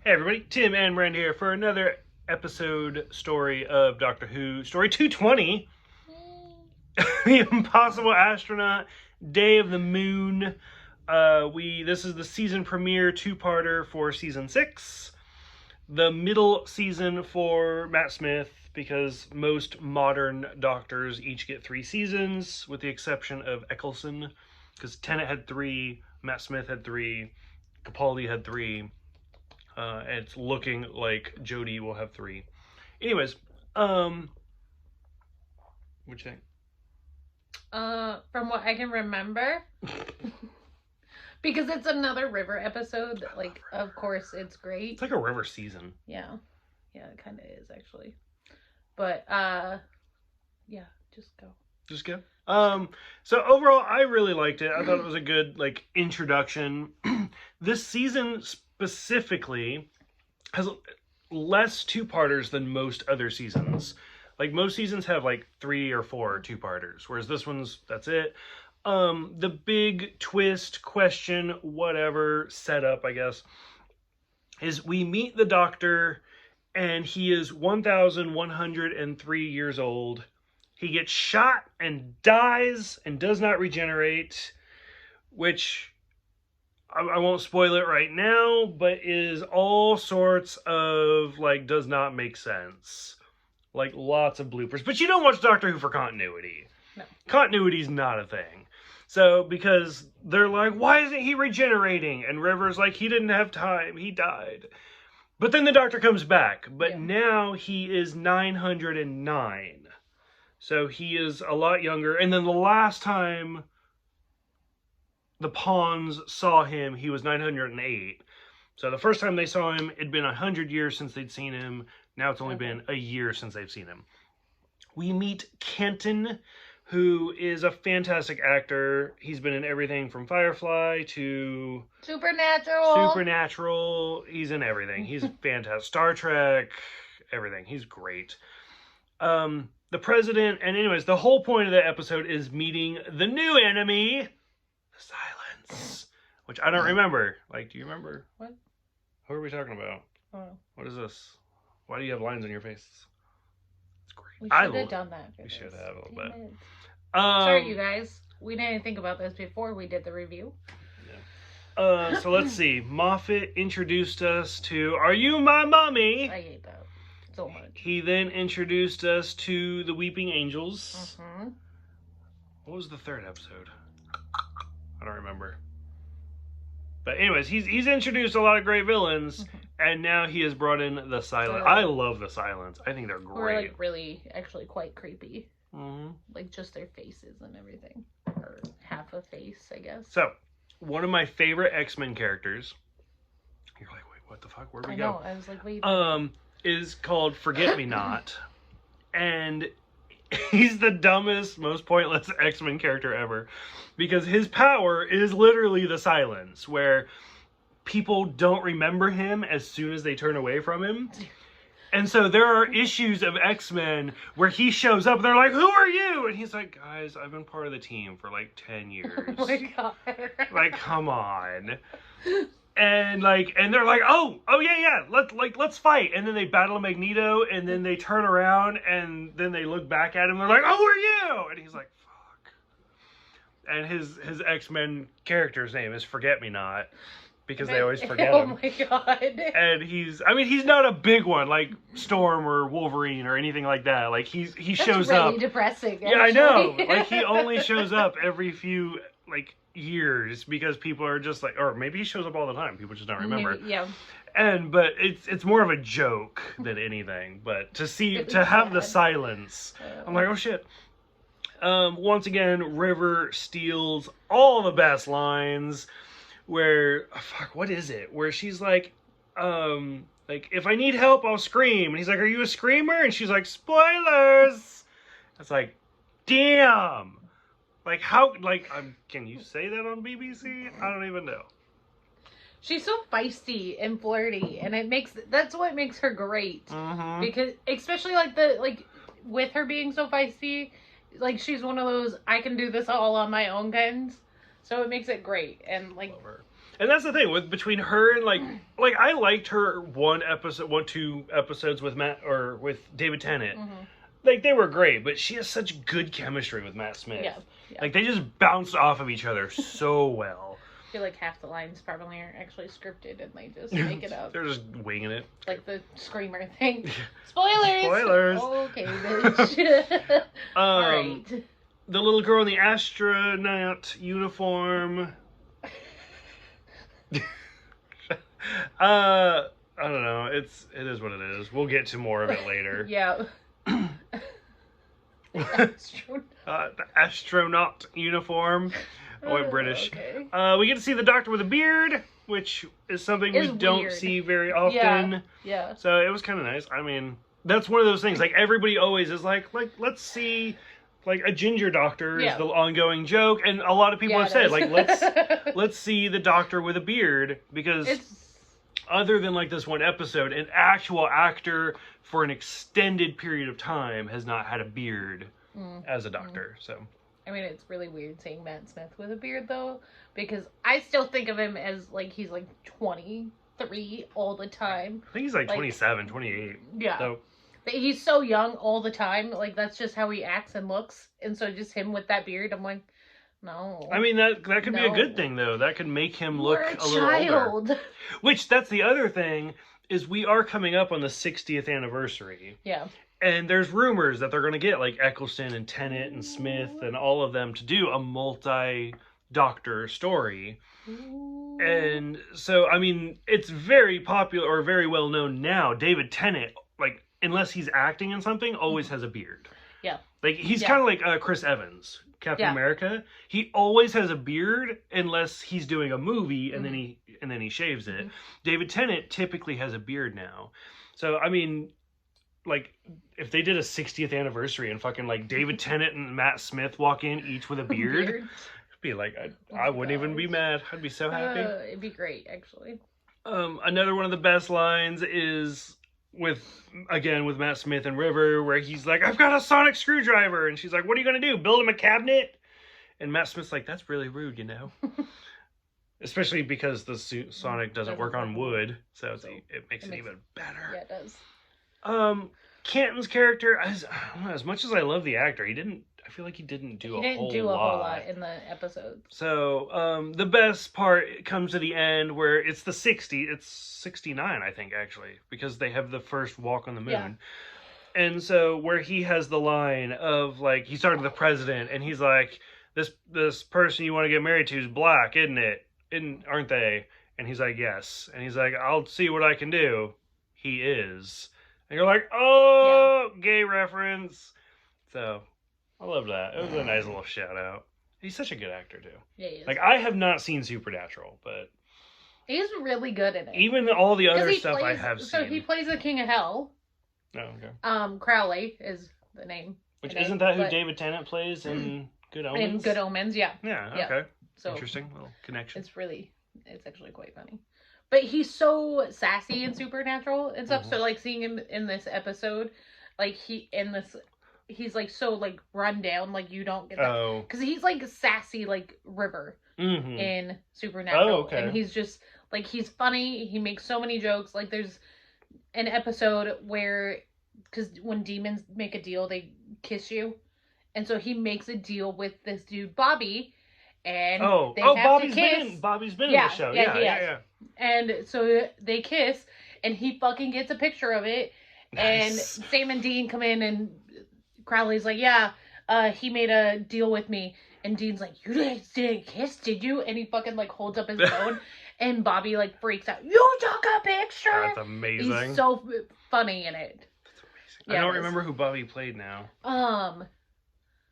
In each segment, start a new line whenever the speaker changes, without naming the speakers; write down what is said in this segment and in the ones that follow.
Hey everybody, Tim and Miranda here for another episode story of Doctor Who, story 220, The Impossible Astronaut, Day of the Moon. This is the season premiere two-parter for season 6, the middle season for Matt Smith, because most modern Doctors each get 3 seasons, with the exception of Eccleston, because Tennant had 3, Matt Smith had 3, Capaldi had 3. And it's looking like Jodie will have 3. Anyways, what'd you think?
From what I can remember, because it's another River episode, of course it's great.
It's like a River season.
Yeah, it kind of is actually. But yeah, just go.
Just go. So overall, I really liked it. I thought it was a good introduction. This season specifically has less two-parters than most other seasons. Most seasons have 3 or 4 two-parters, whereas this one's, that's it. The big twist, question, whatever, setup, I guess, is we meet the Doctor, and he is 1,103 years old. He gets shot and dies and does not regenerate, which I won't spoil it right now, but is all sorts of, does not make sense. Lots of bloopers. But you don't watch Doctor Who for continuity.
No.
Continuity's not a thing. So, because they're like, why isn't he regenerating? And River's like, he didn't have time. He died. But then the Doctor comes back. But now he is 909. So he is a lot younger. And then the last time the Pawns saw him, he was 908. So the first time they saw him, it'd been 100 years since they'd seen him. Now it's only been a year since they've seen him. We meet Kenton, who is a fantastic actor. He's been in everything from Firefly to Supernatural. He's in everything. He's fantastic. Star Trek, everything. He's great. The president, and anyways, the whole point of the episode is meeting the new enemy, the Silence, which I don't remember. Do you remember?
What?
Who are we talking about?
Oh.
What is this? Why do you have lines on your face? It's great.
We should have done that.
We should have a little bit.
Sorry, you guys. We didn't think about this before we did the review.
Yeah. So let's see. Moffat introduced us to Are You My Mommy?
I hate that so much.
He then introduced us to the Weeping Angels.
Mm-hmm.
What was the third episode? I don't remember. But anyways, he's introduced a lot of great villains, and now he has brought in the Silence. I love the Silence. I think they're great.
Or really, actually quite creepy.
Mm-hmm.
Just their faces and everything. Or half a face, I guess.
So, one of my favorite X-Men characters, you're like, wait, what the fuck? Where'd we go?
I was like, wait.
Is called Forget-Me-Not. And he's the dumbest, most pointless X-Men character ever. Because his power is literally the Silence, where people don't remember him as soon as they turn away from him. And so there are issues of X-Men where he shows up and they're like, who are you? And he's like, guys, I've been part of the team for 10 years.
Oh my god.
Come on. And and they're like, oh yeah, let's fight. And then they battle Magneto, and then they turn around and then they look back at him. They're like, oh, who are you? And he's like, fuck. And his X-Men character's name is Forget-Me-Not, because they always forget him.
Oh my god.
And he's not a big one like Storm or Wolverine or anything like that. He shows
really
up.
Really depressing. Actually.
Yeah, I know. He only shows up every few years, because people are just or maybe he shows up all the time, people just don't remember.
Maybe, yeah.
But it's more of a joke than anything. But to have the Silence, I'm like, oh shit. Once again, River steals all the best lines, where what is it, where she's like if I need help, I'll scream, and he's like, are you a screamer? And she's like, spoilers. It's like, damn. How, can you say that on BBC? I don't even know.
She's so feisty and flirty, and that's what makes her great.
Mm-hmm.
Because, especially, with her being so feisty, she's one of those, I can do this all on my own kinds. So it makes it great, and,
Love her. And that's the thing with between her and like I liked her two episodes with Matt or with David Tennant.
Mm-hmm.
Like they were great, but she has such good chemistry with Matt Smith.
Yeah.
Like they just bounce off of each other so well.
I feel like half the lines probably aren't actually scripted and they just make it up.
They're just winging it.
Like the screamer thing. Spoilers!
Spoilers!
Okay, bitch. Alright.
The little girl in the astronaut uniform. I don't know. It is what it is. We'll get to more of it later.
Yeah.
The astronaut uniform. I went British.
Okay.
We get to see the Doctor with a beard, which is something we don't
weird.
see very often.
Yeah.
So it was kind of nice. I mean, that's one of those things. Like everybody always is like let's see, like a ginger Doctor is the ongoing joke, and a lot of people have said like let's see the Doctor with a beard because other than like this one episode, an actual actor for an extended period of time has not had a beard as a Doctor. So.
I mean, it's really weird seeing Matt Smith with a beard, though, because I still think of him as, like, he's, like, 23 all the time.
I think he's, like 27, 28.
Yeah.
So.
But he's so young all the time. Like, that's just how he acts and looks. And so just him with that beard, I'm like, no.
I mean, that could be a good thing, though. That could make him look a little older. Which, that's the other thing, is we are coming up on the 60th anniversary.
Yeah.
And there's rumors that they're going to get like Eccleston and Tennant and Smith and all of them to do a multi-Doctor story. Ooh. And so, I mean, it's very popular or very well known now. David Tennant, like, unless he's acting in something, always has a beard.
Yeah.
Like, he's kind of like Chris Evans, Captain America. He always has a beard unless he's doing a movie and then he shaves it. David Tennant typically has a beard now. So, I mean, like, if they did a 60th anniversary and fucking, like, David Tennant and Matt Smith walk in each with a beard, it'd be like, I wouldn't even be mad. I'd be so happy.
It'd be great, actually.
Another one of the best lines is with Matt Smith and River, where he's like, I've got a sonic screwdriver. And she's like, what are you going to do? Build him a cabinet? And Matt Smith's like, that's really rude, you know? Especially because the sonic doesn't work on wood. So it makes it even better.
Yeah, it does.
Canton's character, as much as I love the actor, I feel like he didn't do a whole lot
in the episode.
So, the best part comes to the end where it's 69, I think, actually, because they have the first walk on the moon. Yeah. And so, where he has the line of, like, he's talking to the president, and he's like, this person you want to get married to is black, isn't it? Aren't they? And he's like, yes. And he's like, I'll see what I can do. He is. And you're like, oh, gay reference. So, I love that. It was a nice little shout out. He's such a good actor, too.
Yeah, he is.
Like, I have not seen Supernatural, but...
He's really good in it.
Even all the other stuff I have seen.
So he plays the King of Hell.
Oh, okay.
Crowley is the name.
Which, isn't that who David Tennant plays in Good Omens?
In Good Omens, yeah.
Yeah, okay. So, interesting little connection.
It's actually quite funny. But he's so sassy in Supernatural and stuff. So, like, seeing him in this episode, like, he's, like, so, like, run down. Like, you don't get that.
Oh.
Because he's, like, sassy, like, River in Supernatural.
Oh, okay.
And he's just, like, he's funny. He makes so many jokes. Like, there's an episode where, because when demons make a deal, they kiss you. And so he makes a deal with this dude, Bobby. And they have to kiss.
Bobby's been in the show. Yeah.
And so they kiss, and he fucking gets a picture of it. Nice. And Sam and Dean come in, and Crowley's like, he made a deal with me. And Dean's like, you guys didn't kiss, did you? And he fucking, like, holds up his phone, and Bobby, like, freaks out. You took a picture!
That's amazing.
He's so funny in it.
That's amazing. I don't remember who Bobby played now.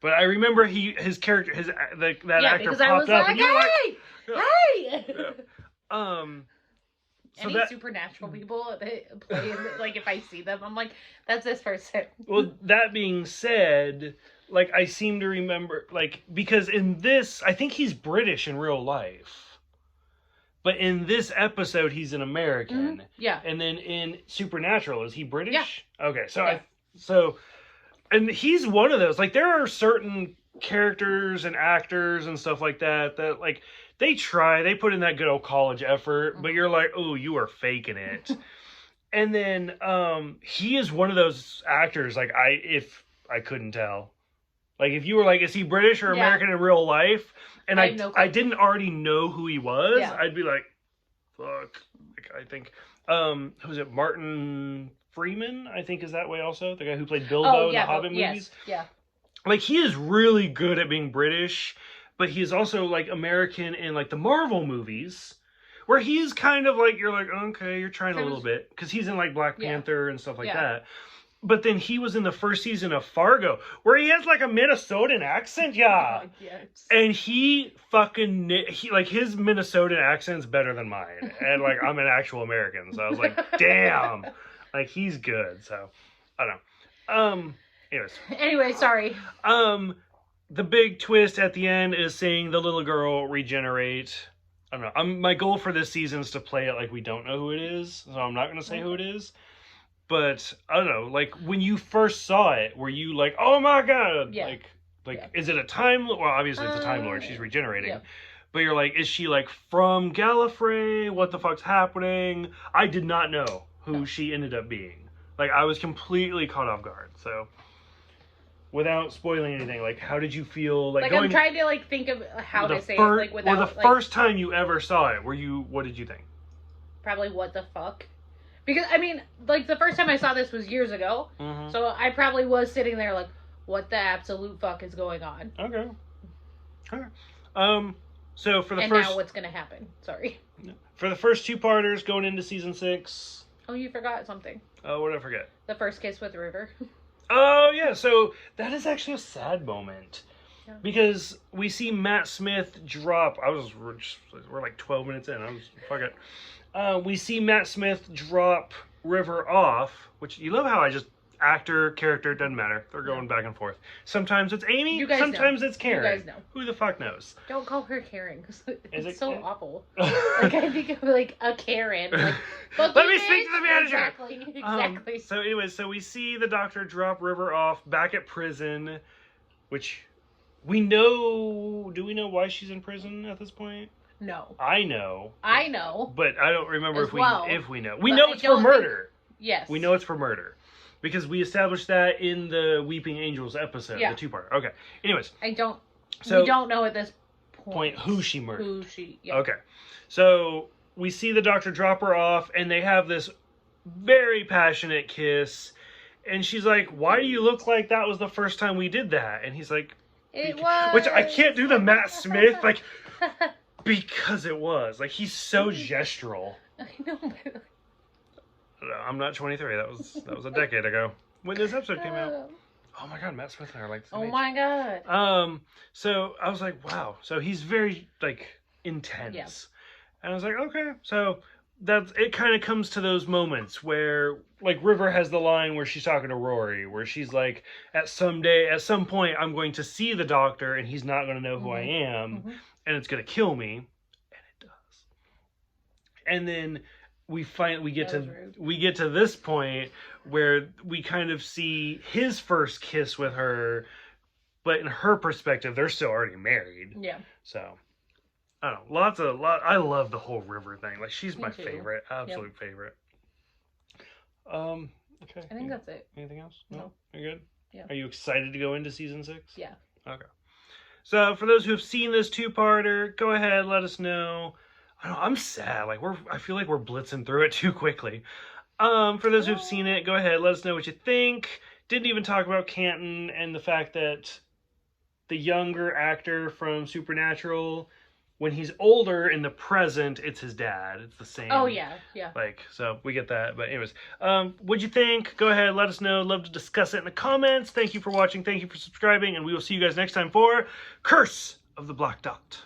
But
I remember his character, that actor popped up, and you're
like, hey!
So
any Supernatural people that play, like, if I see them, I'm like, that's this person.
Well, that being said, like, I seem to remember, like, because in this, I think he's British in real life. But in this episode, he's an American.
Yeah.
And then in Supernatural, is he British?
Yeah.
Okay, so and he's one of those. Like, there are certain characters and actors and stuff like that, like, they try. They put in that good old college effort, but you're like, oh, you are faking it. And then he is one of those actors, like, if I couldn't tell. Like, if you were like, is he British or American in real life? And I didn't already know who he was, I'd be like, fuck. Like, I think, who was it? Martin Freeman, I think, is that way also. The guy who played Bilbo in the Hobbit movies.
Yeah.
Like, he is really good at being British, but he is also, like, American in, like, the Marvel movies, where he is kind of like, you're like, okay, you're trying a little bit. Because he's in, like, Black Panther and stuff like that. But then he was in the first season of Fargo, where he has, like, a Minnesotan accent, And he fucking, like, his Minnesotan accent's better than mine. And, like, I'm an actual American. So I was like, damn. Like, he's good. So, I don't know.
Anyway, sorry.
The big twist at the end is seeing the little girl regenerate. I don't know. My goal for this season is to play it like we don't know who it is. So I'm not going to say who it is. But, I don't know, like, when you first saw it, were you like, oh my god?
Yeah.
Like, is it a Time Lord? Well, obviously it's a Time Lord. She's regenerating. Yeah. But you're like, is she, like, from Gallifrey? What the fuck's happening? I did not know who she ended up being. Like, I was completely caught off guard. So, without spoiling anything, like, how did you feel? Like
I'm trying to, like, think of how to say it, like, without...
Or the first time you ever saw it, what did you think?
Probably, what the fuck? Because, I mean, like, the first time I saw this was years ago. Mm-hmm. So I probably was sitting there like, what the absolute fuck is going on?
Okay. So for the
and
first...
now what's going to happen? Sorry.
For the first 2-parters going into season 6...
Oh, you forgot something.
Oh, what did I forget?
The first kiss with River.
Oh, yeah. So that is actually a sad moment. Yeah. Because we see Matt Smith drop... We're like 12 minutes in. Fuck it. We see Matt Smith drop River off, which you love how I just actor, character, doesn't matter. They're going back and forth. Sometimes it's Amy, sometimes it's Karen.
You guys know.
Who the fuck knows?
Don't call her Karen, because it's so awful. Like, I think of, like, a Karen. Like,
let me speak to the manager!
Exactly.
So anyway, so we see the Doctor drop River off back at prison, which we know... Do we know why she's in prison at this point?
No.
I know. But I don't remember if we know. We know it's for murder.
Yes.
We know it's for murder. Because we established that in the Weeping Angels episode, the 2-part. Okay. Anyways.
We don't know at this point
who she murdered.
Yeah.
Okay. So we see the Doctor drop her off, and they have this very passionate kiss. And she's like, why do you look like that was the first time we did that? And he's like...
It was.
Which I can't do the Matt Smith, like... Because it was. Like, he's so gestural.
I know.
I'm not 23. That was a decade ago. When this episode came out. Oh my god, Matt Smith and I are like the same age.
My god.
So I was like, wow. So he's very, like, intense. Yeah. And I was like, okay. So it kind of comes to those moments where, like, River has the line where she's talking to Rory, where she's like, at some point, I'm going to see the Doctor, and he's not going to know who I am. And it's going to kill me. And it does. And then we get to this point where we kind of see his first kiss with her, but in her perspective, they're still already married.
Yeah.
So, I don't know. I love the whole River thing. Like, she's my favorite. Absolute favorite. Okay.
I think that's it.
Anything else?
No.
You're good?
Yeah.
Are you excited to go into season 6?
Yeah.
Okay. So, for those who have seen this 2-parter, go ahead, let us know. I'm sad. Like, I feel like we're blitzing through it too quickly. For those who have seen it, go ahead, let us know what you think. Didn't even talk about Canton and the fact that the younger actor from Supernatural, when he's older in the present, it's his dad. It's the same.
Oh, yeah.
Like, so we get that. But anyways, what'd you think? Go ahead, let us know. Love to discuss it in the comments. Thank you for watching. Thank you for subscribing. And we will see you guys next time for Curse of the Black Dot.